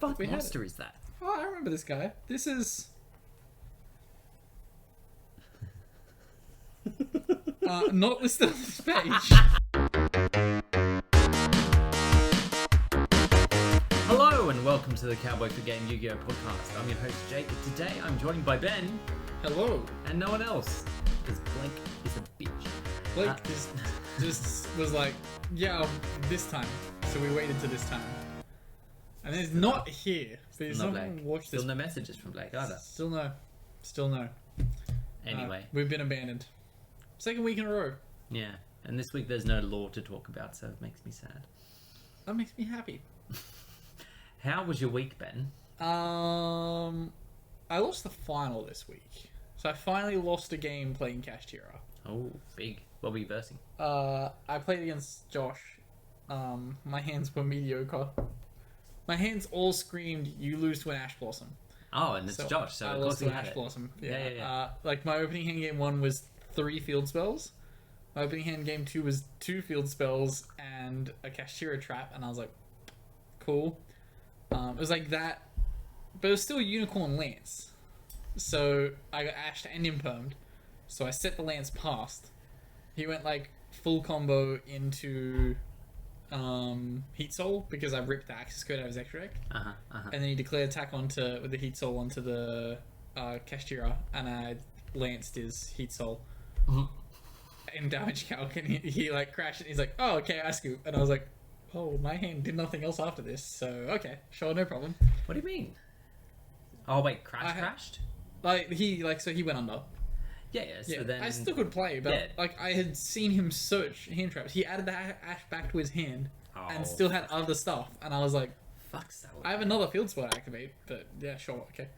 Fuck monster is that? Oh, I remember this guy. This is... not listed on this page. Hello and welcome to the Cowboy4Game Yugioh podcast. I'm your host Jake, and today I'm joined by Ben. Hello. And no one else, because Blake is a bitch. Blake just was like, yeah, this time. So we waited to this time. And he's not here. So he's not going to watch this. Still no messages from Blake either. Still no. Anyway. We've been abandoned. Second week in a row. Yeah, and this week there's no law to talk about, so it makes me sad. That makes me happy. How was your week, Ben? I lost the final this week. So I finally lost a game playing Kashtira. Oh, big. What were you versing? I played against Josh. My hands were mediocre. My hands all screamed, "You lose to an Ash Blossom." Oh, and it's Josh, so I of lost course to he an had Ash Blossom. Yeah. Like my opening hand game 1 was 3 field spells. My opening hand game 2 was 2 field spells and a Kashtira trap, and I was like, cool. It was like that, but it was still Unicorn Lance. So I got ashed and impermed. So I set the Lance past. He went like full combo into Heat Soul because I ripped the Access Code out of his extra deck. And then he declared attack with the Heat Soul onto the Kashtira, and I lanced his Heat Soul in damage calc, and he like crashed and he's like, oh, okay, I scoop. And I was like, oh, my hand did nothing else after this, so okay, sure, no problem. What do you mean? Oh wait, crashed? So he went under. So then I still could play, but like I had seen him search hand traps. He added the Ash back to his hand and still had other stuff, and I was like, fuck that. I have another field spell to activate, but yeah, sure, okay.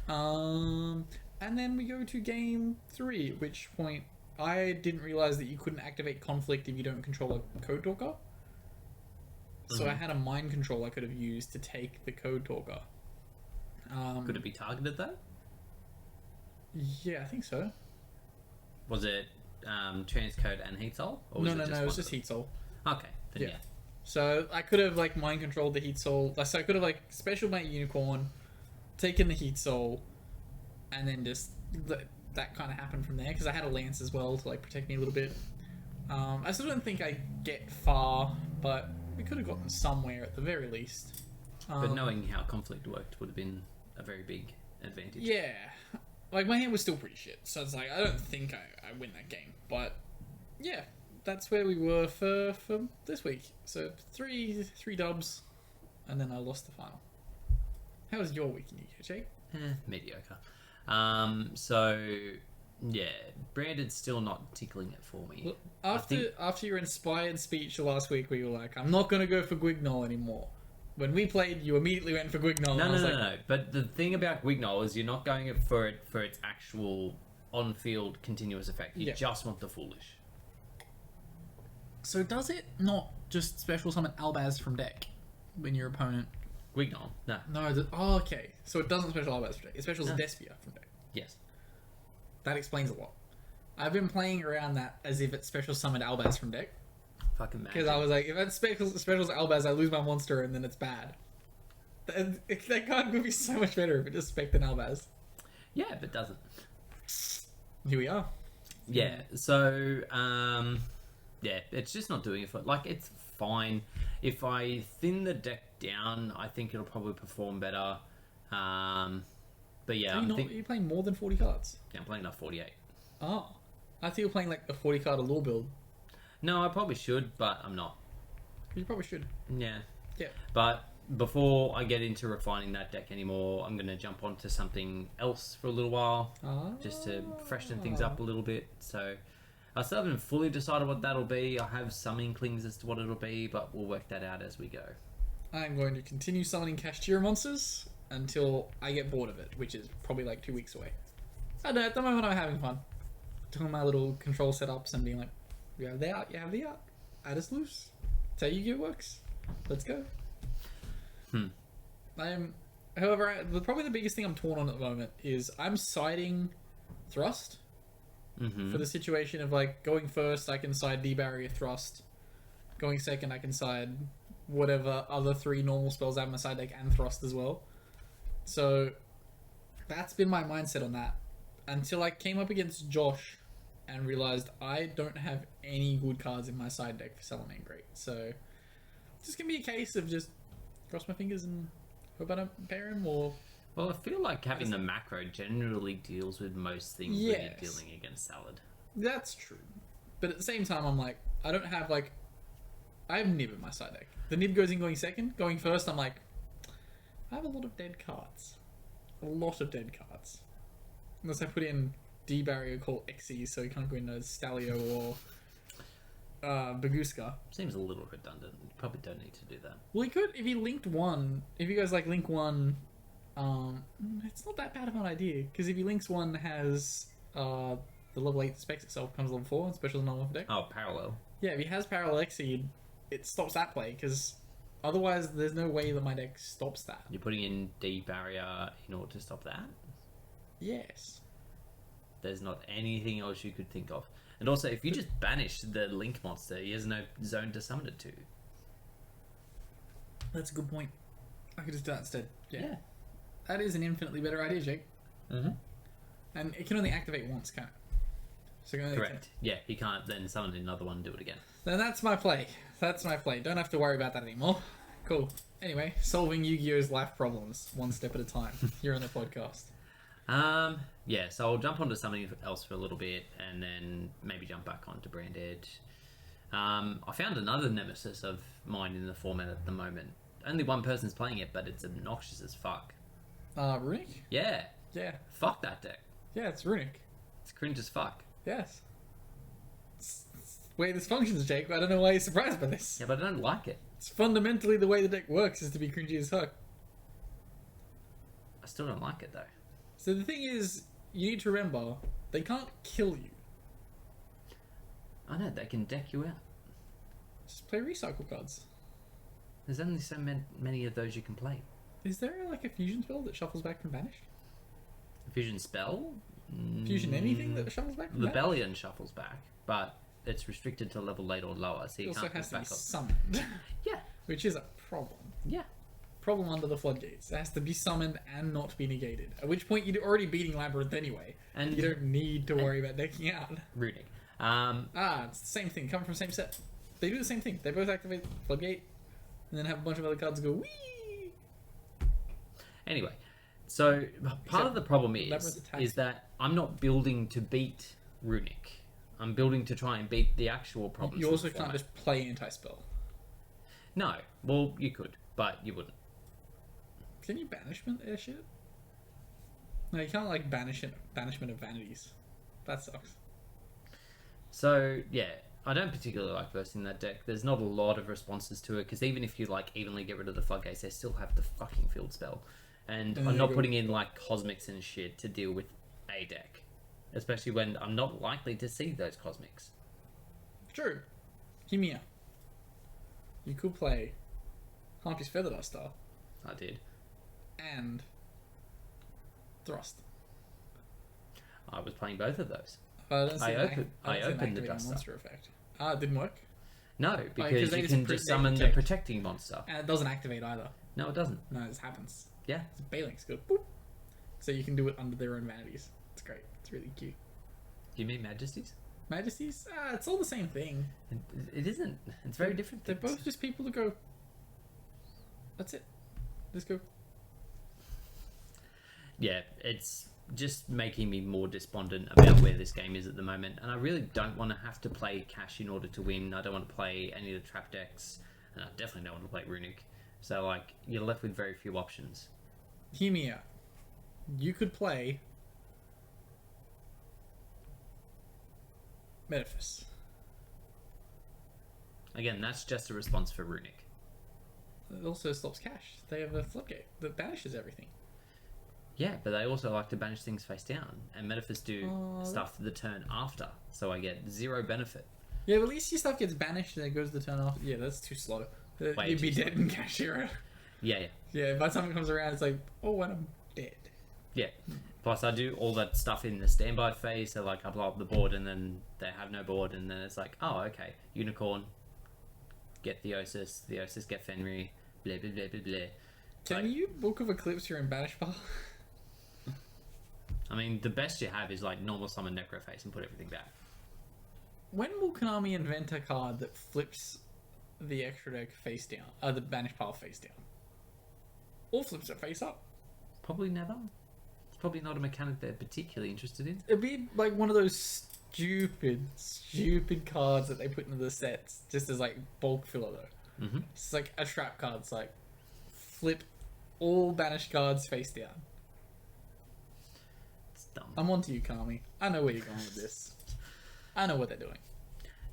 And then we go to game 3, at which point I didn't realize that you couldn't activate conflict if you don't control a Code Talker. So I had a mind control I could have used to take the Code Talker. Could it be targeted though? Yeah, I think so. Was it transcode and Heat Soul? Or was No, it was just Heat Heat Soul. Okay, then yeah. So I could have like mind controlled the Heat Soul. So I could have like special mate Unicorn, taken the Heat Soul, and then just that kind of happened from there because I had a Lance as well to like protect me a little bit. I still don't think I get far, but we could have gotten somewhere at the very least. But knowing how conflict worked would have been a very big advantage. Yeah. Like, my hand was still pretty shit, so it's like, I don't think I win that game. But, yeah, that's where we were for this week. So, three dubs, and then I lost the final. How was your week in Yugioh, Jake? Mediocre. So, yeah, Brandon's still not tickling it for me. Well, after your inspired speech last week, where you were like, I'm not going to go for Guignol anymore. When we played, you immediately went for Guignol. No. But the thing about Guignol is you're not going for it for its actual on-field continuous effect. You just want the Foolish. So does it not just special summon Albaz from deck when your opponent... Guignol? No. No, okay. So it doesn't special Albaz from deck. It specials Despia from deck. Yes. That explains a lot. I've been playing around that as if it special summoned Albaz from deck. Fucking mad. Because I was like, if it specials Albaz, I lose my monster and then it's bad. That card would be so much better if it just spec'd an Albaz. Yeah, but it doesn't. Here we are. Yeah, so, it's just not doing it for... Like, it's fine. If I thin the deck down, I think it'll probably perform better. But yeah, you're playing more than 40 cards? Yeah, I'm playing enough 48. Oh. I think you're playing like a 40 card Allure build. No, I probably should, but I'm not. You probably should. Yeah. Yeah. But before I get into refining that deck anymore, I'm going to jump onto something else for a little while. Just to freshen things up a little bit. So I still haven't fully decided what that'll be. I have some inklings as to what it'll be, but we'll work that out as we go. I'm going to continue summoning Kashtira monsters until I get bored of it, which is probably like 2 weeks away. I don't know, at the moment I'm having fun. Doing my little control setups and being like, you have the art, add us loose. That's how Yu-Gi-Oh works. Let's go. However, probably the biggest thing I'm torn on at the moment is I'm siding Thrust for the situation of like going first I can side D-Barrier Thrust, going second I can side whatever other 3 normal spells I have in my side deck and Thrust as well. So that's been my mindset on that until I came up against Josh and realized I don't have any good cards in my side deck for Salamane Great. So it's just gonna be a case of just cross my fingers and hope I don't pair him, or... Well, I feel like having the macro generally deals with most things when you're dealing against Salad. That's true. But at the same time, I'm like, I don't have, like... I have Nib in my side deck. The Nib goes in going second. Going first, I'm like, I have a lot of dead cards. A lot of dead cards. Unless I put in D-Barrier, call Xyz, so you can't go into Stalio or Baguska. Seems a little redundant. You probably don't need to do that. Well, he could, if he linked one, if you guys like link one, it's not that bad of an idea, because if he links one has the level 8 specs itself becomes level 4 and special is not off deck. Oh, parallel. Yeah, if he has Parallel Xyz, it stops that play, because otherwise there's no way that my deck stops that. You're putting in D barrier in order to stop that? Yes. There's not anything else you could think of. And also, if you just banish the link monster, he has no zone to summon it to. That's a good point. I could just do that instead. Yeah. That is an infinitely better idea, Jake. Mm-hmm. And it can only activate once, can't it? So it can only Correct. Yeah, he can't then summon another one and do it again. Then that's my play. That's my play. Don't have to worry about that anymore. Cool. Anyway, solving Yu-Gi-Oh's life problems one step at a time here on the podcast. Yeah, so I'll jump onto something else for a little bit and then maybe jump back onto Branded. I found another nemesis of mine in the format at the moment. Only one person's playing it, but it's obnoxious as fuck. Runic? Yeah. Yeah. Fuck that deck. Yeah, it's Runic. It's cringe as fuck. Yes. It's the way this functions, Jake. I don't know why you're surprised by this. Yeah, but I don't like it. It's fundamentally the way the deck works is to be cringy as fuck. I still don't like it, though. So the thing is, you need to remember, they can't kill you. I know, they can deck you out. Just play recycle cards. There's only so many of those you can play. Is there like a fusion spell that shuffles back from Banish? Fusion spell? Fusion anything that shuffles back from Banish? Rebellion shuffles back, but it's restricted to level 8 or lower, so you it also can't has to be back up. summoned. Yeah. Which is a problem. Yeah. Problem under the floodgates. It has to be summoned and not be negated. At which point you're already beating Labyrinth anyway. And you don't need to worry about decking out. Runic. It's the same thing. Come from same set. They do the same thing. They both activate Floodgate and then have a bunch of other cards go wee. Anyway, so part of the problem is that I'm not building to beat Runic. I'm building to try and beat the actual problems. You also can't just play anti-spell. No. Well, you could, but you wouldn't. Can you banishment their shit? No, you can't like banishment of vanities. That sucks. So yeah, I don't particularly like versing that deck. There's not a lot of responses to it because even if you like evenly get rid of the floodgates, they still have the fucking field spell, and I'm not putting in like cosmics and shit to deal with a deck, especially when I'm not likely to see those cosmics. True. Hear me out. You could play Harpy's Feather Duster. I did. And Thrust. I was playing both of those. I opened the Duster. Monster effect. It didn't work. No, because you can just summon the protecting monster. And it doesn't activate either. No, it doesn't. No, this happens. Yeah. It's Balinks go boop. So you can do it under their own vanities. It's great. It's really cute. Do you mean Majesties? Majesties? It's all the same thing. It isn't. It's very different. They're both just people that go. That's it. Let's go. Yeah, it's just making me more despondent about where this game is at the moment, and I really don't want to have to play cash in order to win. I don't want to play any of the trap decks, and I definitely don't want to play Runic. So like, you're left with very few options. Hear me out. You could play Metaphys. Again, that's just a response for Runic. It also stops cash. They have a floodgate that banishes everything. Yeah, but they also like to banish things face down, and Metaphys do stuff the turn after, so I get 0 benefit. Yeah, but at least your stuff gets banished and it goes the turn after. Yeah, that's too slow. You'd be dead in cash hero. Yeah. Yeah, by the time it comes around, it's like, oh, and I'm dead. Yeah. Plus, I do all that stuff in the standby phase, so like I blow up the board and then they have no board, and then it's like, oh, okay, Unicorn, get Theosis get Fenrir, blah blah blah blah blah. Can you Book of Eclipse your Banish Pile? I mean, the best you have is like normal summon Necroface and put everything back. When will Konami invent a card that flips the extra deck face down? The Banish Pile face down? Or flips it face up? Probably never. It's probably not a mechanic they're particularly interested in. It'd be like one of those stupid cards that they put into the sets just as like bulk filler though. Mm-hmm. It's like a trap card. It's like flip all banished cards face down. It's dumb. I'm on to you, Kami. I know where you're going with this. I know what they're doing.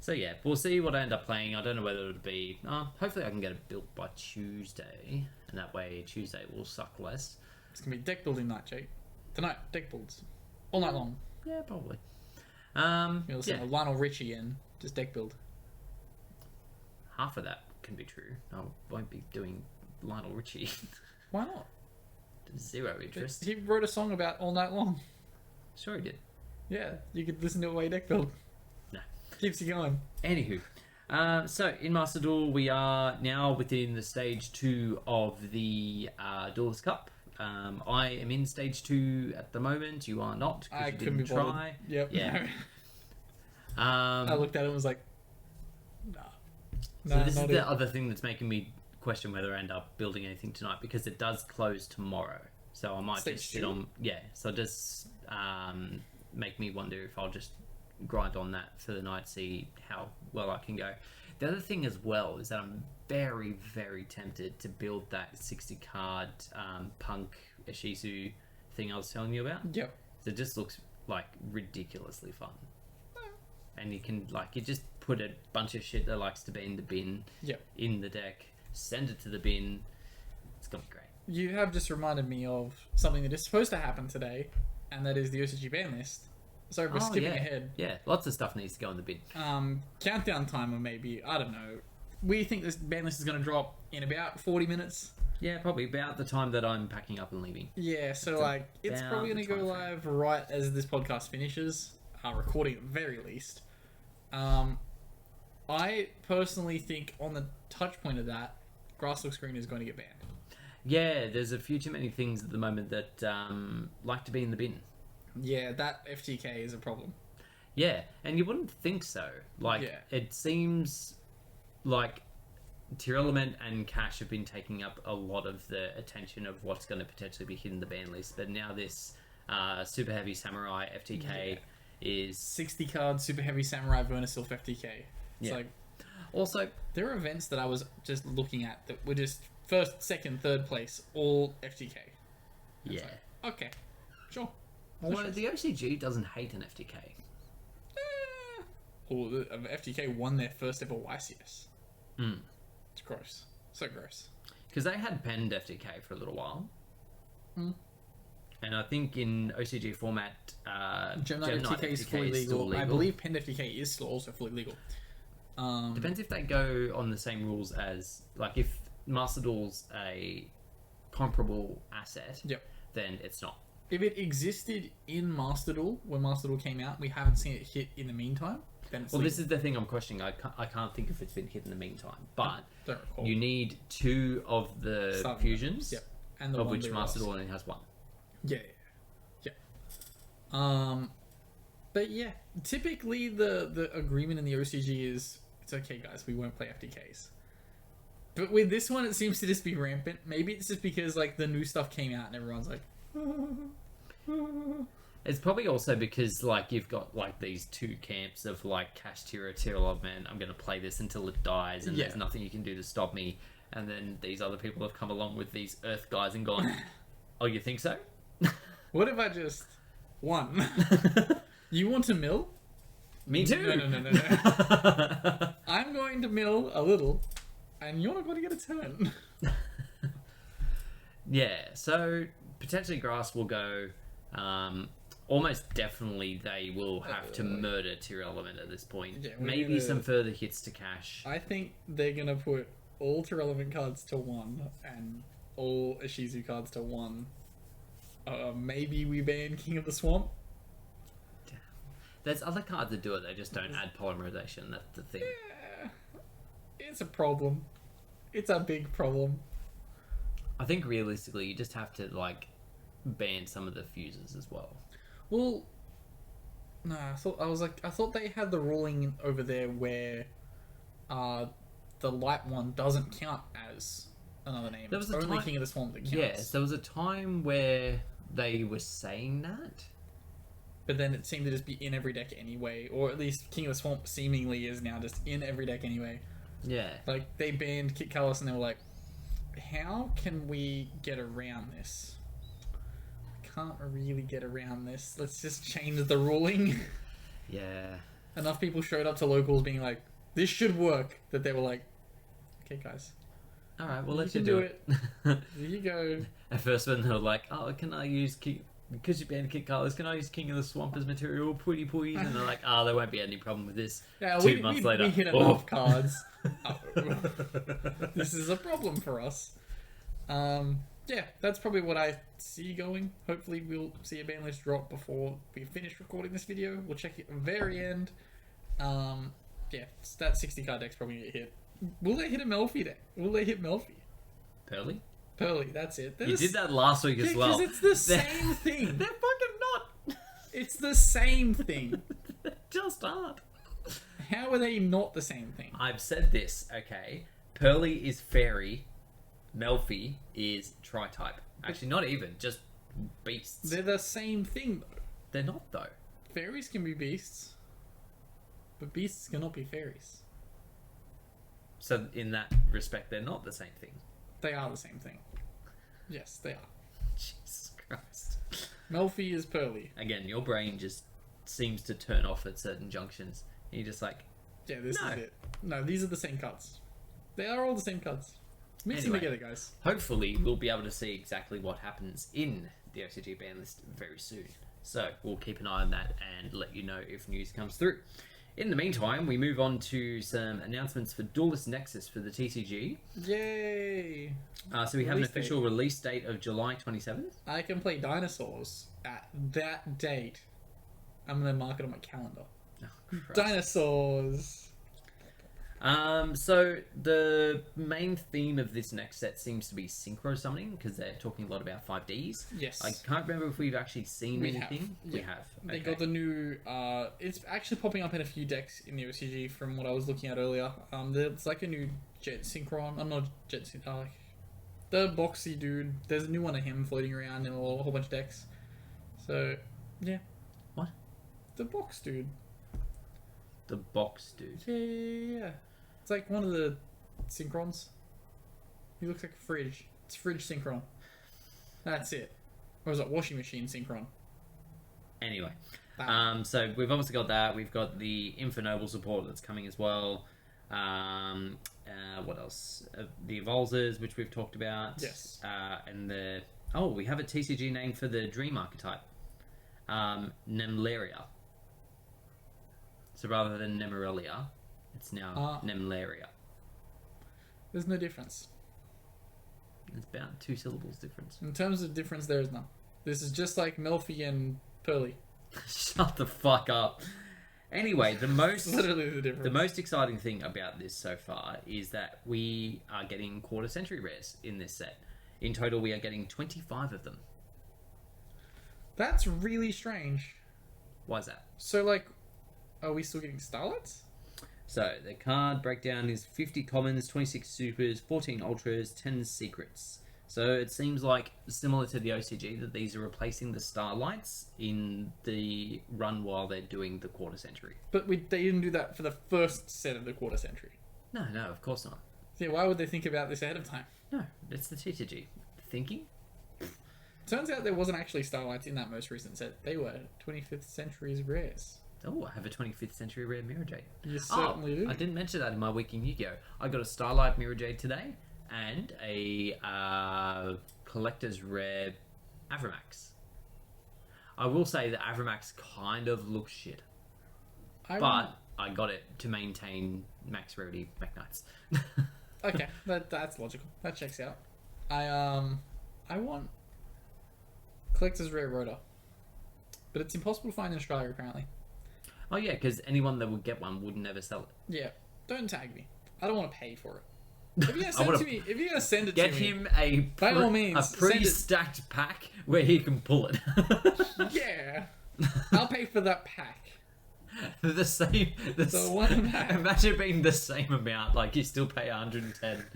So yeah, we'll see what I end up playing. I don't know whether it'll be... hopefully I can get it built by Tuesday. And that way Tuesday will suck less. It's going to be deck building night, Jake. Tonight, deck builds. All night long. Yeah, probably. You'll listen to Lionel Richie and just deck build. Half of that can be true. I won't be doing Lionel Richie. Why not? Zero interest. He wrote a song about all night long. Sure he did. Yeah, you could listen to it while you deck build. No. Keeps you going. Anywho. So, in Master Duel, we are now within the stage 2 of the Duelist Cup. I am in stage 2 at the moment. You are not, because you didn't try. Yep. Yeah. I looked at it and was like, nah. So this is the other thing that's making me question whether I end up building anything tonight, because it does close tomorrow. So I might just sit on... Yeah, so it does make me wonder if I'll just grind on that for the night, see how well I can go. The other thing as well is that I'm very, very tempted to build that 60 card Punk Ishizu thing I was telling you about. Yep. So it just looks like ridiculously fun. And you can, like, you just put a bunch of shit that likes to be in the bin in the deck, send it to the bin. It's gonna be great. You have just reminded me of something that is supposed to happen today, and that is the OCG ban list. Sorry for skipping ahead. Yeah, lots of stuff needs to go in the bin. Countdown timer, maybe. I don't know. We think this ban list is going to drop in about 40 minutes. Yeah, probably about the time that I'm packing up and leaving. Yeah, so like it's probably going to go live right as this podcast finishes, recording at the very least. I personally think on the touch point of that, Grass Looks Green is going to get banned. Yeah, there's a few too many things at the moment that like to be in the bin. Yeah, that FTK is a problem. Yeah, and you wouldn't think so. Like, it seems like Tier Element and Cash have been taking up a lot of the attention of what's going to potentially be hitting the ban list. But now this Super Heavy Samurai FTK is... 60 card Super Heavy Samurai Vernisylph FTK. It's like... Also, there are events that I was just looking at that were just first, second, third place, all FTK. Yeah. Like, okay, sure. Well, the OCG doesn't hate an FTK. Or the FTK won their first ever YCS. Mm. It's gross. So gross. Because they had penned FTK for a little while. Mm. And I think in OCG format, Gemini FTK is fully legal. I believe penned FTK is also fully legal. Depends if they go on the same rules as... Like, if Master Duel's a comparable asset, then it's not. If it existed in Master Duel, when Master Duel came out, we haven't seen it hit in the meantime, then it's legal. This is the thing I'm questioning. I can't think if it's been hit in the meantime. But don't recall. You need 2 of the fusions, and the of which Master Duel only has 1. Yeah. But yeah, typically the agreement in the OCG is, it's okay guys, we won't play FTKs. But with this one, it seems to just be rampant. Maybe it's just because like the new stuff came out and everyone's like... It's probably also because like you've got like these 2 camps of like Cash Tier Love Man, I'm going to play this until it dies and there's nothing you can do to stop me. And then these other people have come along with these Earth guys and gone, oh, you think so? What if I just won? You want to mill? Me too. No. I'm going to mill a little, and you're not going to get a turn. Yeah, so potentially Grass will go. Almost definitely they will have to murder Tier Element at this point. Yeah, maybe some further hits to Cash. I think they're going to put all Tier Element cards to 1 and all Ishizu cards to 1. Maybe we ban King of the Swamp. There's other cards that do it, they just don't add polymerization. That's the thing. Yeah. It's a problem. It's a big problem. I think realistically, you just have to like ban some of the fuses as well. Well, no, I thought they had the ruling over there where, the light one doesn't count as another name. There was it's a only time, King of the Swamp that counts. yes, there was a time where they were saying that. But then it seemed to just be in every deck anyway, or at least King of the Swamp seemingly is now just in every deck anyway. Yeah. Like, they banned Kit Callus and they were like, how can we get around this? Can't really get around this. Let's just change the ruling. Yeah. Enough people showed up to locals being like, this should work, that they were like, okay, guys. All right, well, let's you do it. There you go. At first, when they were like, "Oh, can I use because you banned Kit Callus, can I use King of the Swamp as material? Pretty please." And they're like, "Oh, there won't be any problem with this." Yeah, 2 months later, we hit enough cards. This is a problem for us. Yeah, that's probably what I see going. Hopefully, we'll see a ban list drop before we finish recording this video. We'll check it at the very end. Yeah, that 60 card deck's probably gonna get hit. Will they hit a Melfi deck? Will they hit Melfi? Pearly? Pearly, that's it. You did that last week as well. Because it's the same thing. They're fucking not. It's the same thing. They just aren't. How are they not the same thing? I've said this, okay? Pearly is fairy. Melfi is tri-type. Actually, not even. Just beasts. They're the same thing, though. They're not, though. Fairies can be beasts. But beasts cannot be fairies. So, in that respect, they're not the same thing. They are the same thing. Yes, they are. Jesus Christ. Melfi is Pearly. Again, your brain just seems to turn off at certain junctions. You're just like, Yeah, this No. is it. No, these are the same cards. They are all the same cards. Mix Anyway. them together, guys. hopefully we'll be able to see exactly what happens in the OCG ban list very soon. So we'll keep an eye on that and let you know if news comes through. In the meantime, we move on to some announcements for Duelist Nexus for the TCG. Yay! So we have an Release date. official release date of July 27th. I can play dinosaurs at that date. I'm gonna mark it on my calendar. Oh, Christ. Dinosaurs! So the main theme of this next set seems to be synchro summoning because they're talking a lot about 5Ds. Yes. I can't remember if we've actually seen We anything. have. We Yeah. have. They Okay. got the new. It's actually popping up in a few decks in the OCG from what I was looking at earlier. There's like a new Jet Synchron. I'm not Jet Synchron. Like the boxy dude. There's a new one of him floating around in a whole bunch of decks. So yeah. What? The box dude. The box dude. Yeah. It's like one of the Synchrons. He looks like a fridge. It's Fridge Synchron. That's it. Or is it Washing Machine Synchron? Anyway, That. so we've obviously got that. We've got the Infernoble support that's coming as well. What else? The Evolzers, which we've talked about. Yes. And the we have a TCG name for the Dream archetype. Nemleria. So rather than Nemorelia, it's now Nemleria. There's no difference. It's about 2 syllables difference. In terms of difference, there is none. This is just like Melfi and Pearly. Shut the fuck up. Anyway, the most Literally the difference. the most exciting thing about this so far is that we are getting quarter century rares in this set. In total, we are getting 25 of them. That's really strange. Why is that? So, like, are we still getting Starlights? So, the card breakdown is 50 commons, 26 supers, 14 ultras, 10 secrets. So, it seems like, similar to the OCG, that these are replacing the Starlights in the run while they're doing the quarter century. But they didn't do that for the first set of the quarter century. No, of course not. Yeah, why would they think about this ahead of time? No, it's the TCG. Thinking? Turns out there wasn't actually Starlights in that most recent set. They were 25th century's rares. Oh, I have a 25th century rare Mirror Jade. You certainly do. I didn't mention that in my week in Yugioh. I got a Starlight Mirror Jade today and a collector's rare Avramax. I will say that Avramax kind of looks shit, but I got it to maintain max rarity Mekk-Knights. Okay, that's logical. That checks out. I want collector's rare Rhoda, but it's impossible to find in Australia apparently. Oh yeah, because anyone that would get one would never sell it. Yeah, don't tag me. I don't want to pay for it. If you're gonna send it to me, if you're gonna send it Get to me, him a by all means, a send it. pre-stacked pack where he can pull it. Yeah, I'll pay for that pack. The same. The one pack. Imagine being the same amount. Like you still pay 110.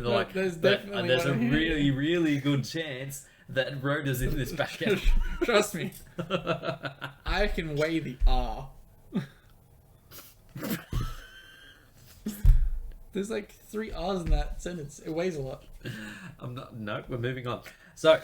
Like there's but, definitely there's a one. really, really good chance that Rhoda's in this packet. Trust me, I can weigh the R. There's like 3 R's in that sentence. It weighs a lot. I'm not. No, we're moving on. So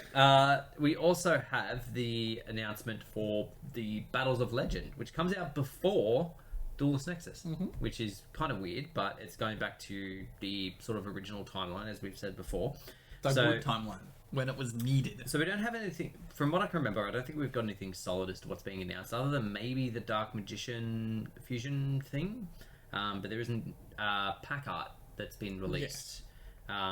we also have the announcement for the Battles of Legend, which comes out before Duelist Nexus, which is kind of weird, but it's going back to the sort of original timeline, as we've said before. The good timeline when it was needed. So we don't have anything, from what I can remember, I don't think we've got anything solid as to what's being announced, other than maybe the Dark Magician fusion thing. But there isn't pack art that's been released.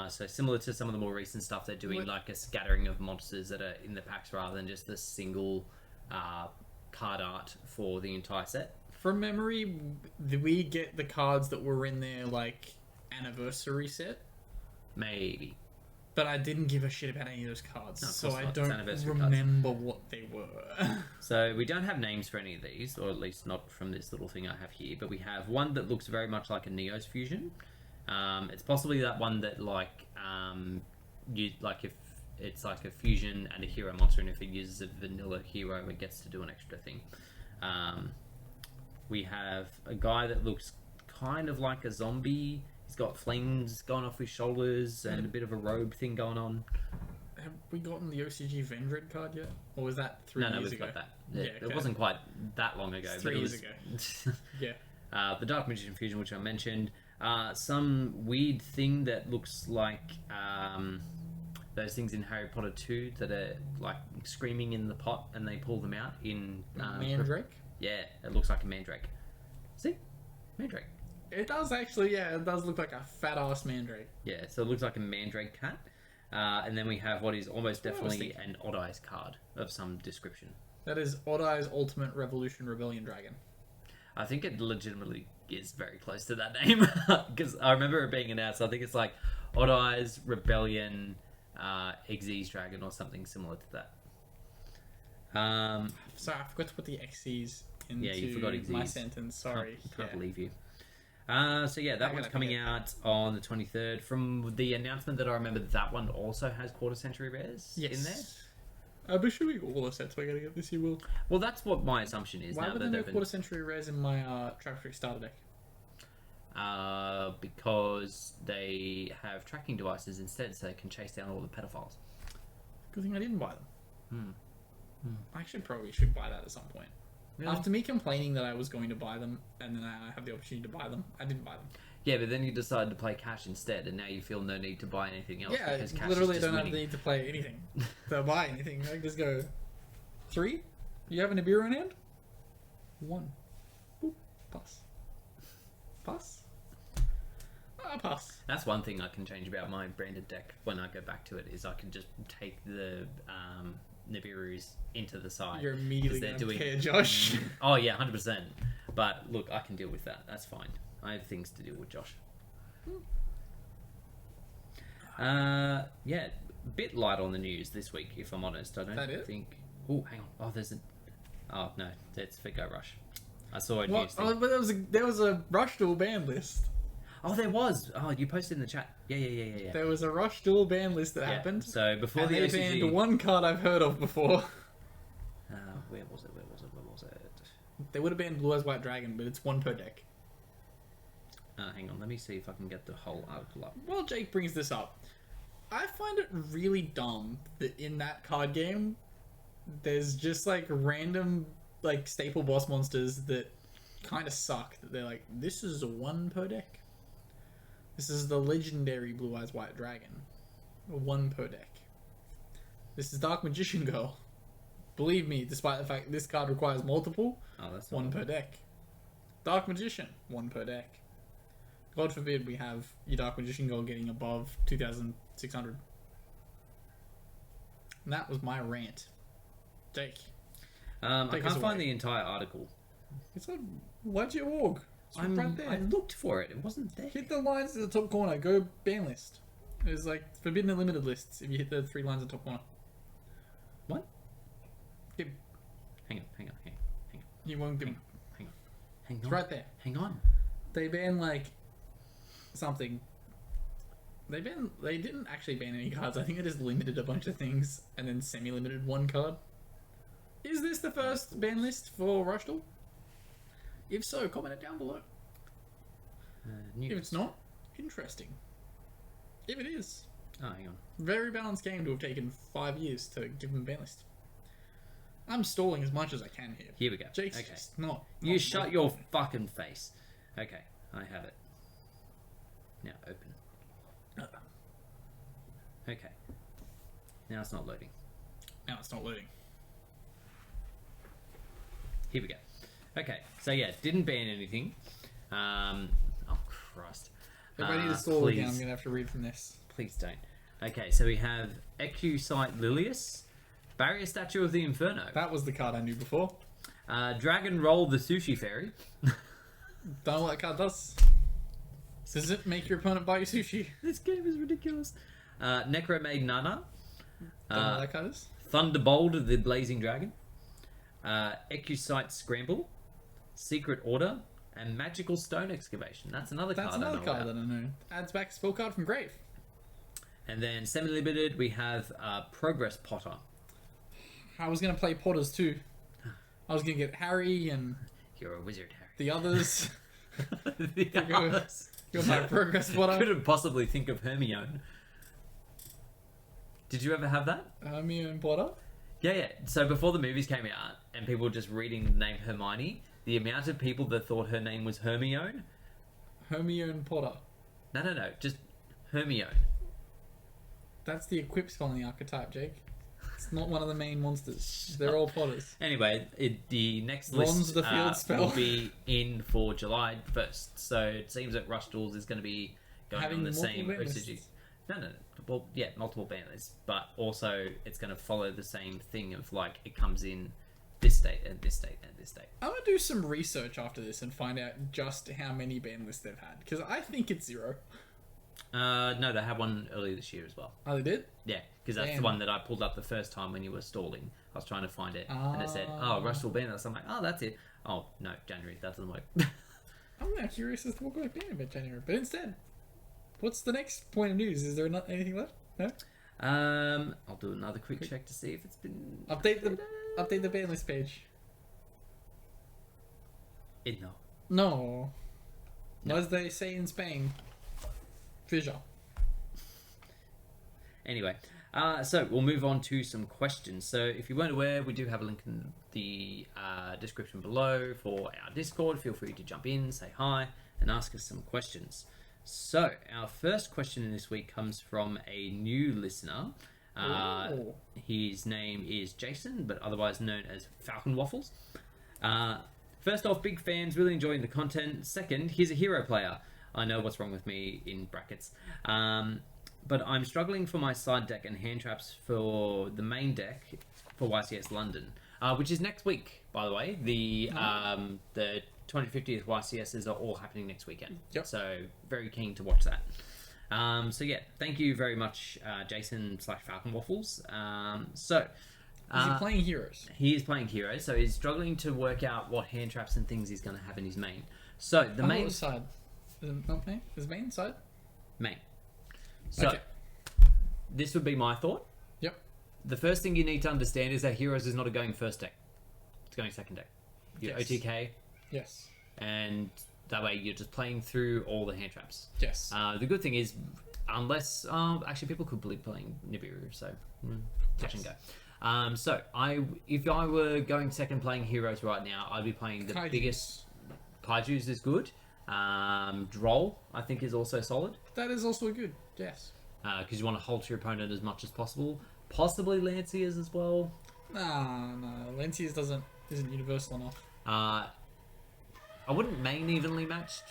So similar to some of the more recent stuff, they're doing like a scattering of monsters that are in the packs rather than just the single card art for the entire set. From memory, we get the cards that were in their like anniversary set. Maybe. But I didn't give a shit about any of those cards, No, of so course I not. don't It's remember what they were. So we don't have names for any of these, or at least not from this little thing I have here, but we have one that looks very much like a Neos fusion. It's possibly that one that like if it's like a fusion and a hero monster, and if it uses a vanilla hero it gets to do an extra thing. We have a guy that looks kind of like a zombie. He's got flames going off his shoulders and a bit of a robe thing going on. Have we gotten the OCG Vendred card yet? Or was that 3 years ago? No, we've got that. Yeah, It wasn't quite that long ago. It's but 3 it years was... ago. Yeah. The Dark Magician Fusion, which I mentioned. Some weird thing that looks like those things in Harry Potter 2 that are like screaming in the pot and they pull them out in... Mandrake? Yeah, it looks like a Mandrake. See? Mandrake. It does actually, yeah, it does look like a fat ass Mandrake. Yeah, so it looks like a Mandrake cat. And then we have what is almost definitely an Odd Eyes card of some description. That is Odd Eyes Ultimate Revolution Rebellion Dragon. I think it legitimately is very close to that name. Because I remember it being announced. I think it's like Odd Eyes Rebellion Xyz Dragon or something similar to that. Sorry, I forgot to put the Xyz into you forgot Xyz. my sentence. Sorry. Can't believe you. So yeah, that one's coming out on the 23rd. From the announcement that I remember, that one also has quarter century rares in there. I'll be showing all the sets we're going to get this year, Will. Well, that's what my assumption is. Why now would that there be quarter century rares in my Trap Trick starter deck? Because they have tracking devices instead, so they can chase down all the pedophiles. Good thing I didn't buy them. I actually probably should buy that at some point. Really? After me complaining that I was going to buy them, and then I have the opportunity to buy them, I didn't buy them. Yeah, but then you decided to play cash instead, and now you feel no need to buy anything else. Yeah, because cash literally is just don't have winning. the need to play anything, to buy anything. I just go, 3? You have an Nibiru in hand? 1. Boop. Pass. Pass. Pass. That's one thing I can change about my branded deck when I go back to it, is I can just take the Nibirus into the side. You're immediately going to care, doing... Josh. Oh yeah, 100%. But look, I can deal with that. That's fine. I have things to deal with, Josh. Yeah, a bit light on the news this week, if I'm honest. I don't think... Oh, hang on. Oh, there's a... Oh, no. It's for Go Rush. I saw a news thing. Oh, but there was a Rush Duel ban list. Oh, there was. Oh, you posted in the chat. Yeah. There was a Rush Duel ban list that happened. So before and the they OCG... banned one card I've heard of before. Where was it? They would have banned Blue Eyes White Dragon, but it's 1 per deck. Hang on, let me see if I can get the whole article up. While Jake brings this up, I find it really dumb that in that card game, there's just like random like staple boss monsters that kind of suck. That they're like, this is a 1 per deck. This is the legendary Blue Eyes White Dragon, a 1 per deck. This is Dark Magician Girl. Believe me, despite the fact this card requires multiple, that's 1 per deck. Dark Magician, 1 per deck. God forbid we have your Dark Magician Girl getting above 2,600. And that was my rant. Jake. I can't find the entire article. It's on Legit Org. right there. I looked for it. It wasn't there. Hit the lines at the top corner. Go ban list. There's like forbidden and limited lists if you hit the 3 lines at the top corner. What? Yep. Hang on. You won't give them. Hang on. It's right there. Hang on. They ban like something. They didn't actually ban any cards. I think they just limited a bunch of things and then semi-limited one card. Is this the first ban list for Rushdall? If so, comment it down below. If it's not, interesting. If it is, hang on. very balanced game to have taken 5 years to give them a ban list. I'm stalling as much as I can here. Here we go. Jake's Okay. just not. You shut your fucking face. Okay, I have it. Now open. Okay. Now it's not loading. Now it's not loading. Here we go. Okay, so yeah, didn't ban anything. Oh Christ. If I need to stall again, I'm please. going to have to read from this. Please don't. Okay, so we have Ecusite Lilius, Barrier Statue of the Inferno, That was the card I knew before. Dragon Roll the Sushi Fairy. Don't know what that card does. Does it make your opponent buy you sushi? This game is ridiculous. Necromaid Nana, Don't know what that card is. Thunderbolt the Blazing Dragon, Ecusite Scramble, Secret Order, and Magical Stone Excavation. That's another That's card. another I know card about. that I know. Adds back a spell card from Grave. And then semi-limited, we have Progress Potter. I was going to play Potters too. I was going to get Harry and You're a wizard, Harry. the others. The others. You're my Progress Potter. Couldn't possibly think of Hermione. Did you ever have that? Hermione Potter? Yeah. So before the movies came out and people were just reading the name Hermione, the amount of people that thought her name was Hermione. Hermione Potter. No. Just Hermione. That's the equip spell in the archetype, Jake. It's not one of the main monsters. They're all Potters. Anyway, the next Ron's list the field spell. will be in for July 1st. So it seems that Rushdall's is going to be going Having on the multiple same ban OCG. lists. No. Well, yeah, multiple ban lists, but also it's going to follow the same thing of like it comes in this date and this date and this date. I'm going to do some research after this and find out just how many ban lists they've had. Because I think it's 0. No, they had one earlier this year as well. Oh, they did? Yeah, because that's Damn. the one that I pulled up the first time when you were stalling. I was trying to find it, and it said, "Oh, Rushdall ban list." I'm like, "Oh, that's it." Oh no, January. That doesn't work. I'm now curious as to what got banned about January. But instead, what's the next point of news? Is there not anything left? No? I'll do another quick check to see if it's been Update the ban list page. No. No. No. As they say in Spain, fissure. Anyway, so we'll move on to some questions. So if you weren't aware, we do have a link in the description below for our Discord. Feel free to jump in, say hi, and ask us some questions. So our first question this week comes from a new listener. Ooh. His name is Jason, but otherwise known as Falcon Waffles. First off, big fans, really enjoying the content. Second, he's a hero player. I know what's wrong with me in brackets. But I'm struggling for my side deck and hand traps for the main deck for YCS London, which is next week, by the way. The 250th YCSs are all happening next weekend. Yep. So very keen to watch that. So yeah, thank you very much, Jason / Falcon Waffles. Is he playing heroes? He is playing heroes, so he's struggling to work out what hand traps and things he's going to have in his main. So the main side. Is it not main? Is main side? main. So Okay. this would be my thought. Yep. The first thing you need to understand is that heroes is not a going first deck; it's going second deck. You're Yes. OTK, Yes. and that way you're just playing through all the hand traps. Yes. The good thing is, unless actually people could be playing Nibiru, so touch and go. So if I were going second playing heroes right now, I'd be playing the Kaijus. biggest. Kaiju's is good. Droll, I think, is also solid. That is also good. Yes. Because you want to hold your opponent as much as possible. Possibly Lanciers as well. Nah. Lanciers isn't universal enough. I wouldn't main evenly matched.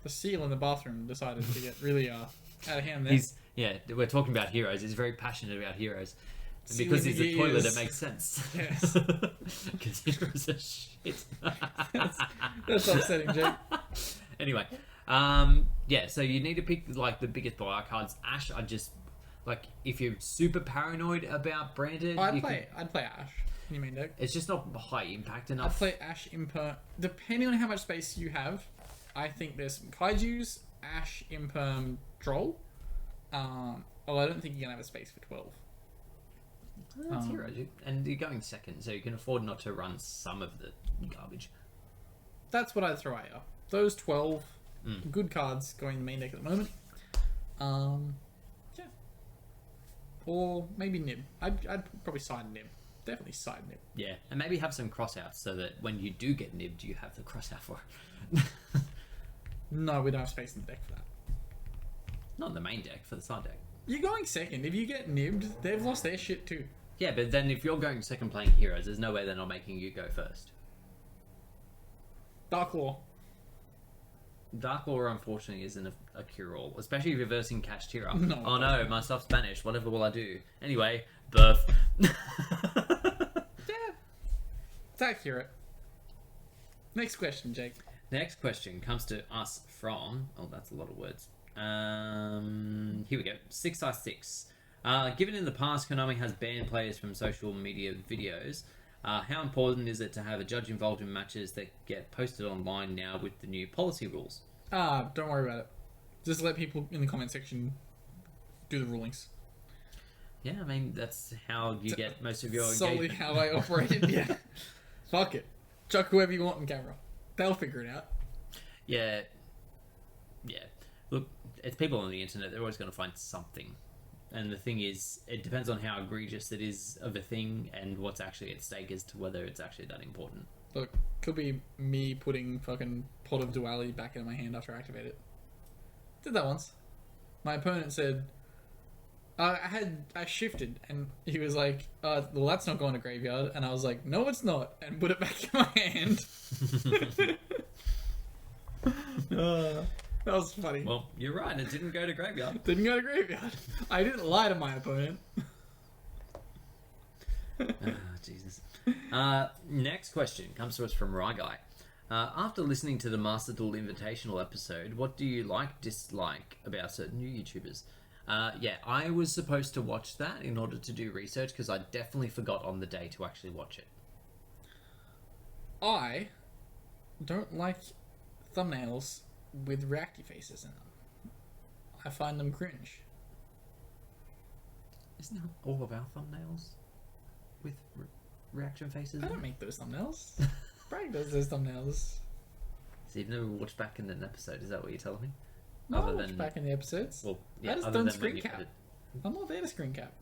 The seal in the bathroom decided to get really out of hand there. We're talking about heroes. He's very passionate about heroes. Because he's a He toilet, is. it makes sense. Yes. Because heroes are shit. That's upsetting, Jake. Anyway, yeah, so you need to pick like the biggest buyer cards. Ash, I just like if you're super paranoid about branded, I'd play Ash in your main deck. it's just not high impact I'd enough. play Ash Imperm. Depending on how much space you have, I think there's some Kaijus, Ash Imperm Troll. I don't think you're gonna have a space for 12. That's heroes, and you're going second, so you can afford not to run some of the garbage. That's what I'd throw at you. Those 12 good cards going in the main deck at the moment. Yeah. Or maybe Nib. I'd probably side Nib. Definitely side Nib. Yeah, and maybe have some crossouts so that when you do get nibbed, you have the crossout for it. No, we don't have space in the deck for that. Not in the main deck, for the side deck. You're going second. If you get nibbed, they've lost their shit too. Yeah, but then if you're going second playing heroes, there's no way they're not making you go first. Dark Law. Dark Law, unfortunately, isn't a cure-all, especially if you're versing Kashtira. No. Oh no, my stuff's Spanish. Whatever will I do? Anyway, birth. Yeah. It's accurate. Next question, Jake. Next question comes to us from... Oh, that's a lot of words. Here we go. 6i6. Given in the past, Konami has banned players from social media videos, how important is it to have a judge involved in matches that get posted online now with the new policy rules? Don't worry about it. Just let people in the comment section do the rulings. Yeah, I mean, that's how you get most of your Solely engagement. how I operate. Yeah. Fuck it. Chuck whoever you want on camera. They'll figure it out. Yeah. Yeah. Look, it's people on the internet. They're always going to find something. And the thing is, it depends on how egregious it is of a thing and what's actually at stake as to whether it's actually that important. Look, could be me putting fucking Pot of Duality back in my hand after I activate it. Did that once. My opponent said, I shifted, and he was like, well, that's not going to graveyard. And I was like, no, it's not. And put it back in my hand. That was funny. Well, you're right. It didn't go to graveyard. Didn't go to graveyard. I didn't lie to my opponent. Jesus. Next question comes to us from Ryguy. After listening to the Master Duel Invitational episode, what do you dislike about certain new YouTubers? Yeah, I was supposed to watch that in order to do research because I definitely forgot on the day to actually watch it. I don't like thumbnails with reacty faces in them. I find them cringe. Isn't that all of our thumbnails with reaction faces? I don't make those thumbnails. Bragg does those thumbnails. So you've never watched back in an episode, is that what you're telling me? No, I watch back in the episodes. Well, yeah, I just other don't than screen when you cap. edit. I'm not there to screen cap.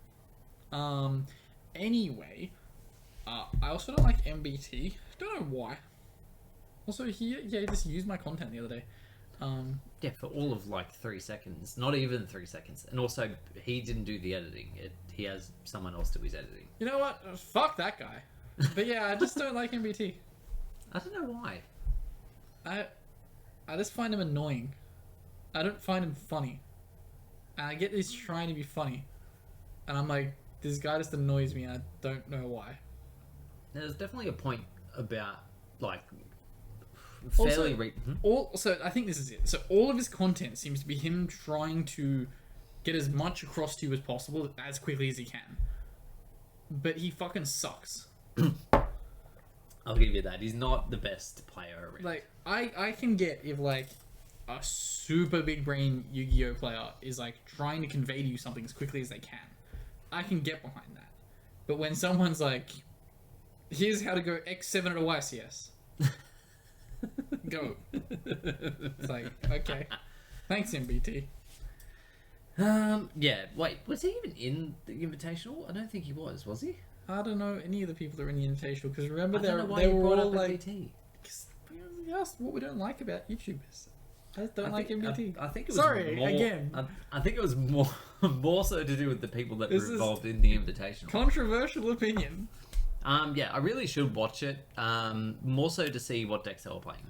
Anyway, I also don't like MBT. Don't know why. Also, he just used my content the other day. Yeah, for all of like 3 seconds. Not even 3 seconds. And also, he didn't do the editing. He has someone else do his editing. You know what? Fuck that guy. But yeah, I just don't like MBT. I don't know why. I just find him annoying. I don't find him funny. And I get he's trying to be funny. And I'm like, this guy just annoys me and I don't know why. There's definitely a point about, like, Also, fairly... So I think this is it. So all of his content seems to be him trying to get as much across to you as possible as quickly as he can. But he fucking sucks. I'll give you that. He's not the best player around. Like, I can get if, like, a super big brain Yu-Gi-Oh player is, like, trying to convey to you something as quickly as they can. I can get behind that. But when someone's like, here's how to go X7 at a YCS. Go. It's like, okay. Thanks, MBT. Yeah, wait, was he even in the Invitational? I don't think he was he? I don't know any of the people that are in the Invitational, because remember I don't know why they you were brought all up like... MBT. Because that's what we don't like about YouTubers. I just don't like MBT. I think it was Sorry, more, again. I think it was more so to do with the people that This were is involved in the Invitational. Controversial opinion. Yeah, I really should watch it. More so to see what decks they were playing.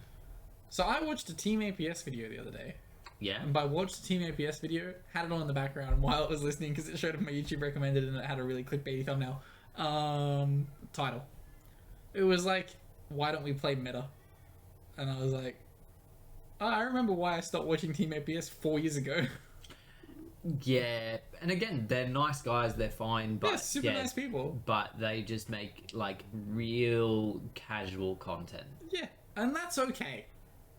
So I watched a Team APS video the other day, Yeah. And by watched the Team APS video, had it on in the background while it was listening because it showed up my YouTube recommended and it had a really clickbaity thumbnail. Title. It was like, why don't we play meta? And I was like, oh, I remember why I stopped watching Team APS 4 years ago. Yeah, and again, they're nice guys. They're fine, but Super nice people. But they just make like real casual content. Yeah, and that's okay.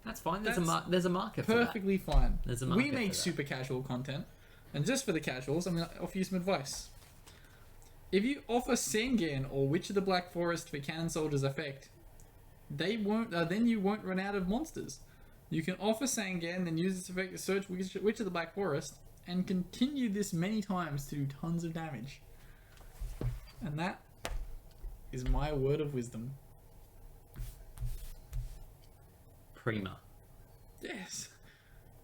That's fine. There's a market for perfectly fine. There's a market we make for that. super casual content, and just for the casuals, I'm gonna offer you some advice. If you offer Sangan or Witch of the Black Forest for Cannon Soldier's effect, they won't. Then you won't run out of monsters. You can offer Sangan, then use its effect to search Witch of the Black Forest, and continue this many times to do tons of damage. And that is my word of wisdom. Prima. Yes.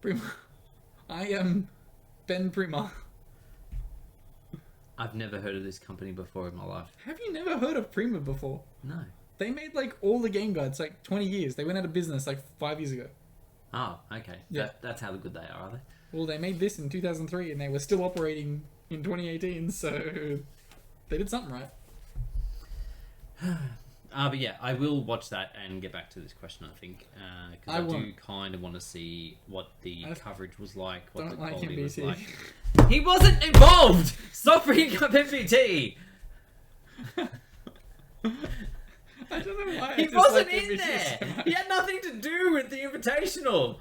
Prima. I am Ben Prima. I've never heard of this company before in my life. Have you never heard of Prima before? No. They made like all the game guides like 20 years. They went out of business like 5 years ago. Oh, okay. Yeah. That's how good they are they? Well, they made this in 2003 and they were still operating in 2018, so they did something right. But yeah, I will watch that and get back to this question, I think. Because I do kind of want to see what the coverage was like, what the quality was like. He wasn't involved! Stop bringing up MVT! I don't know why. He wasn't in there! So he had nothing to do with the Invitational!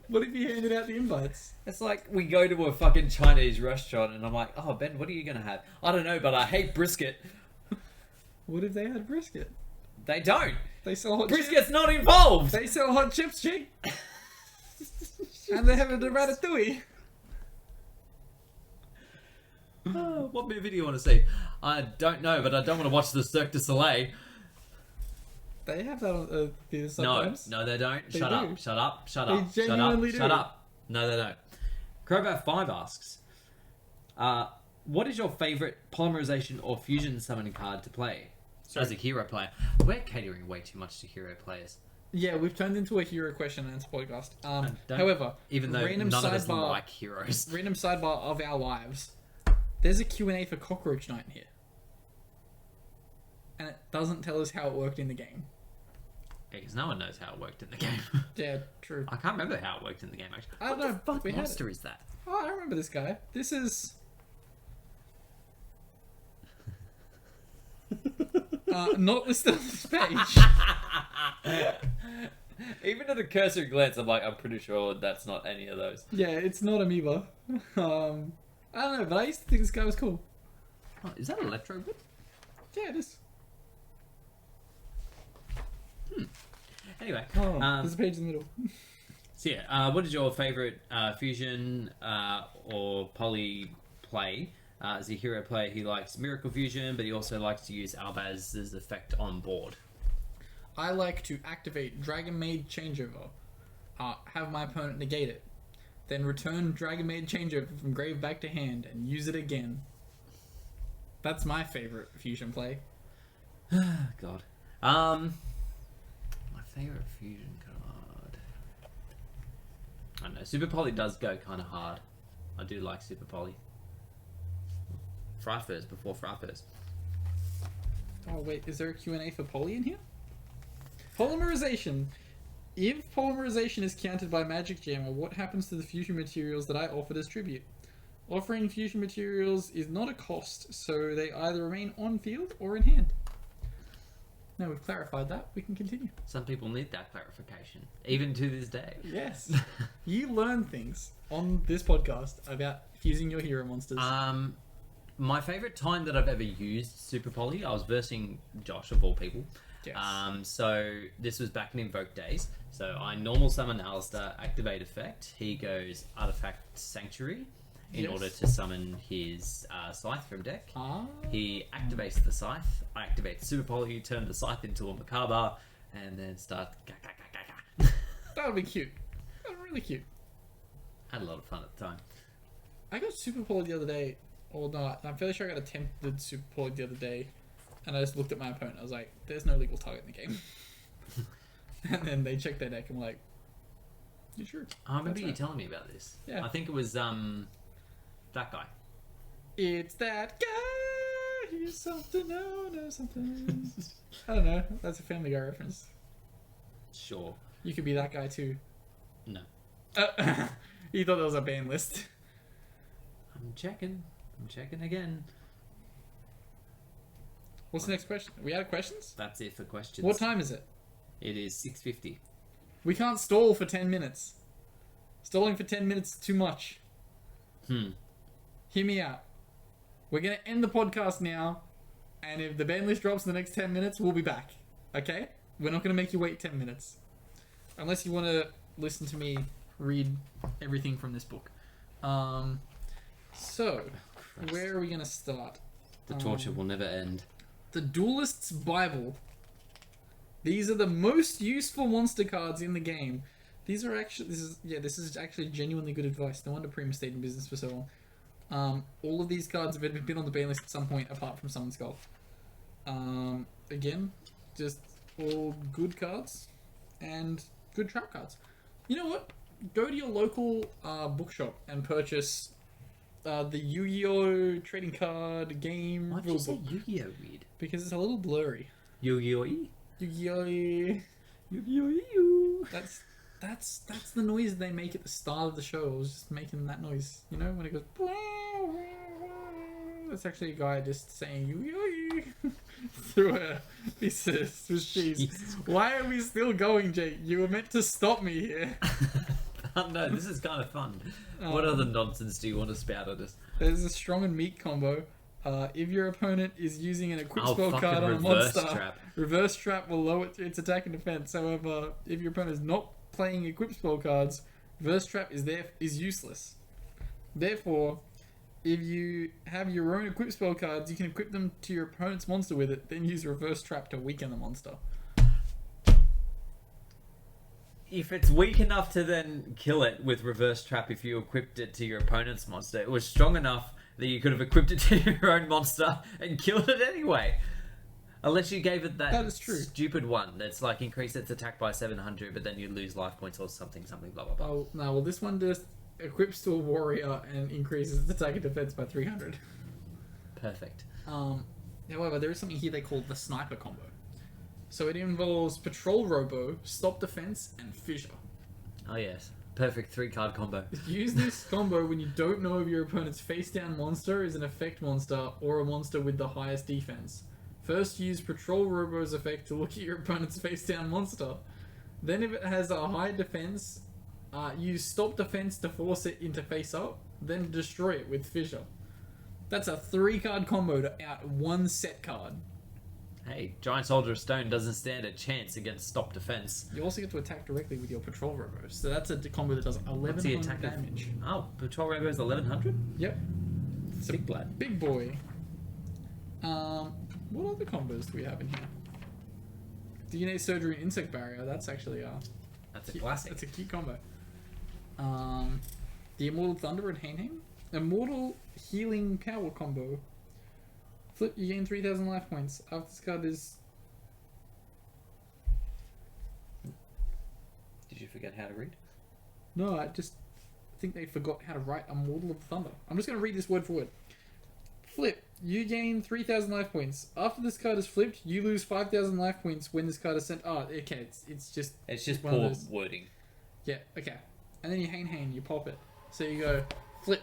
What if you handed out the invites? It's like we go to a fucking Chinese restaurant and I'm like, oh, Ben, what are you going to have? I don't know, but I hate brisket. What if they had brisket? They don't. They sell hot Brisket's chips. not involved. They sell hot chips, chick. And they have a ratatouille. What movie do you want to see? I don't know, but I don't want to watch the Cirque du Soleil. They have that on theatre sometimes. No, they don't. They Shut do. up. Shut up. Shut They up. genuinely do. Shut up. No, they don't. Crowbat5 asks, what is your favourite polymerization or fusion summoning card to play? As a hero player. We're catering way too much to hero players. Yeah, we've turned into a hero question and answer podcast. However, even though random none of us sidebar, like heroes. Random sidebar of our lives. There's a Q&A for Cockroach Knight in here. And it doesn't tell us how it worked in the game. Yeah, because no one knows how it worked in the game. Yeah, true. I can't remember how it worked in the game, actually. I don't what know. the fuck monster is that? Oh, I remember this guy. This is... not listed on this page. Even at a cursory glance, I'm like, I'm pretty sure that's not any of those. Yeah, it's not Amoeba. I don't know, but I used to think this guy was cool. Oh, is that Electro Whip? Yeah, it is. Anyway, there's a page in the middle. So yeah, what is your favourite fusion or poly play? As a hero player, he likes Miracle Fusion, but he also likes to use Albaz's effect on board. I like to activate Dragon Maid Changeover, have my opponent negate it, then return Dragon Maid Changeover from grave back to hand and use it again. That's my favourite fusion play. God. My favourite fusion card. I don't know. Super Poly does go kind of hard. I do like Super Poly. Frifers before Frifers. Oh wait, is there a Q&A for Poly in here? Polymerization. If polymerization is counted by Magic Jammer, what happens to the fusion materials that I offered as tribute? Offering fusion materials is not a cost, so they either remain on field or in hand. Now we've clarified that, we can continue. Some people need that clarification, even to this day. Yes. You learn things on this podcast about fusing your hero monsters. My favourite time that I've ever used Super Poly, I was versing Josh of all people. Yes. So this was back in Invoke days. So I normal summon Alistair, activate effect. He goes Artifact Sanctuary in order to summon his Scythe from deck. He activates the Scythe. I activate Super Poly, turn the Scythe into a Macabre, and then start. That would be cute. That would be really cute. Had a lot of fun at the time. I got Super Poly the other day, or not. I'm fairly sure I got attempted Super Poly the other day, and I just looked at my opponent. I was like, "There's no legal target in the game." And then they checked their deck, and I'm like, You sure? I remember you telling me about this. Yeah. I think it was that guy. It's that guy. He's something. No, something. I don't know. That's a Family Guy reference. Sure. You could be that guy too. No. You thought that was a band list. I'm checking again. What's the next question? Are we out of questions? That's it for questions. What time is it? It is 6:50. We can't stall for 10 minutes. Stalling for 10 minutes is too much. Hear me out. We're going to end the podcast now, and if the ban list drops in the next 10 minutes, we'll be back. Okay? We're not going to make you wait 10 minutes. Unless you want to listen to me read everything from this book. So, where are we going to start? The torture will never end. The Duelist's Bible. These are the most useful monster cards in the game. These are actually... This is actually genuinely good advice. No wonder Prima stayed in business for so long. All of these cards have been on the ban list at some point, apart from Summon Skull. Again, just all good cards and good trap cards. You know what? Go to your local bookshop and purchase the Yu-Gi-Oh! Trading card game. Why'd you say Yu-Gi-Oh! Weird? Because it's a little blurry. Yu-Gi-Oh! Yu-Gi-Oh! Yu-Gi-Oh! That's the noise they make at the start of the show. I was just making that noise. You know, when it goes... That's actually a guy just saying Yu-Gi-Oh! through a piece of Swiss cheese. Why are we still going, Jake? You were meant to stop me here. No, this is kind of fun. What other nonsense do you want to spout at us? There's a strong and meek combo. If your opponent is using an equip spell fucking card on a reverse monster, trap. reverse trap will lower its attack and defense. However, if your opponent is not playing equip spell cards, reverse trap is useless. Therefore, if you have your own equip spell cards, you can equip them to your opponent's monster with it, then use reverse trap to weaken the monster. If it's weak enough to then kill it with reverse trap if you equipped it to your opponent's monster, it was strong enough that you could have equipped it to your own monster and killed it anyway. Unless you gave it that is true. Stupid one that's like increase its attack by 700 but then you lose life points or something blah blah blah. Oh, no, well this one just equips to a warrior and increases its attack and defense by 300. Perfect. However, there is something here they call the sniper combo. So it involves Patrol Robo, Stop Defense, and Fissure. Oh yes. Perfect 3-card combo. Use this combo when you don't know if your opponent's face-down monster is an effect monster or a monster with the highest defense. First, use Patrol Robo's effect to look at your opponent's face-down monster. Then if it has a high defense, use Stop Defense to force it into face-up, then destroy it with Fissure. That's a 3-card combo to out one set card. Hey, Giant Soldier of Stone doesn't stand a chance against Stop Defense. You also get to attack directly with your Patrol Robo. So that's a combo that does 1100 damage. Oh, Patrol Robo is 1100? Yep. It's Big blood. Big boy. What other combos do we have in here? DNA Surgery and Insect Barrier. That's actually That's a classic. That's a key combo. The Immortal Thunder and Hain. Immortal Healing Power combo. Flip, you gain 3,000 life points. After this card is... Did you forget how to read? No, I just think they forgot how to write Immortal of Thunder. I'm just going to read this word for word. Flip, you gain 3,000 life points. After this card is flipped, you lose 5,000 life points when this card is sent... Oh, okay, it's just... It's just one of poor those... wording. Yeah, okay. And then you Hain, you pop it. So you go flip,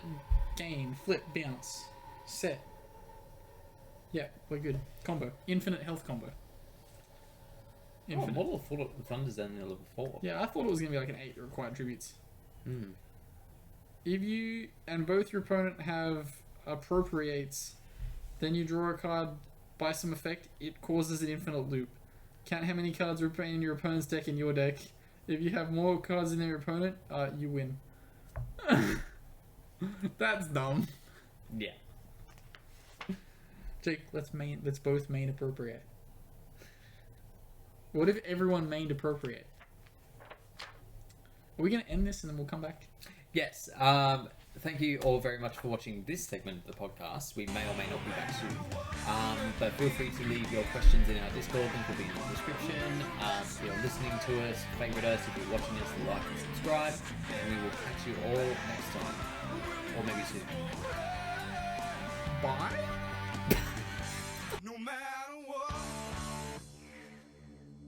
gain, flip, bounce, set. Yeah, we're good. Combo. Infinite health combo. Infinite. Oh, Model of Thunder's only level 4. Yeah, I thought it was going to be like an 8 required tributes. Hmm. If you and both your opponent have appropriates, then you draw a card by some effect, it causes an infinite loop. Count how many cards remain in your opponent's deck in your deck. If you have more cards than your opponent, you win. That's dumb. Yeah. Jake, let's both main appropriate. What if everyone mained appropriate? Are we gonna end this and then we'll come back? Yes. thank you all very much for watching this segment of the podcast. We may or may not be back soon. But feel free to leave your questions in our Discord. Link will be in the description. If you're listening to us, favourite us. If you're watching us, like and subscribe. And we will catch you all next time. Or maybe soon. Bye. No matter